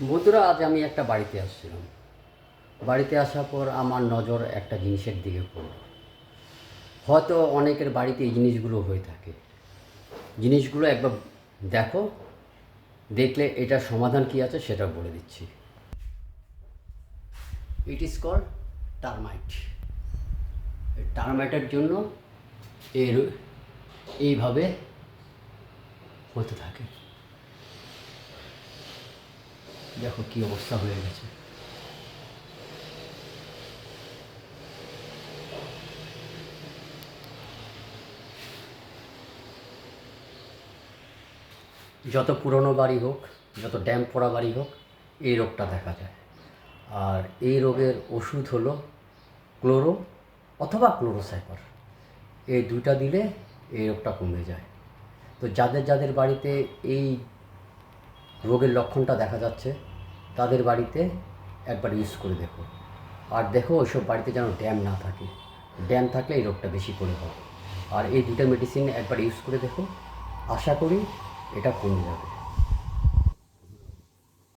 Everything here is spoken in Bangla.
বন্ধুরা, আজ আমি একটা বাড়িতে আসছিলাম। বাড়িতে আসার পর আমার নজর একটা জিনিসের দিকে পড়ল। হয়তো অনেকের বাড়িতে এই জিনিসগুলো হয়ে থাকে। জিনিসগুলো একবার দেখো, দেখলে এটার সমাধান কী আছে সেটা বলে দিচ্ছি। It is called termite. এই টার্মাইটের জন্য এর এইভাবে হতে থাকে। দেখো কী অবস্থা হয়ে গেছে। যত পুরনো বাড়ি হোক, যত ড্যাম্প পড়া বাড়ি হোক, এই রোগটা দেখা যায়। আর এই রোগের ওষুধ হলো ক্লোরো অথবা ক্লোরোসাইপার। এই দুইটা দিলে এই রোগটা কমে যায়। তো যাদের যাদের বাড়িতে এই রোগের লক্ষণটা দেখা যাচ্ছে, তাদের বাড়িতে একবার ইউজ করে দেখো। আর দেখো ওইসব বাড়িতে যেন ড্যাম না থাকে। ড্যাম থাকলে এই রোগটা বেশি করে হয়। আর এই দুটো মেডিসিন একবার ইউজ করে দেখো, আশা করি এটা কমে যাবে।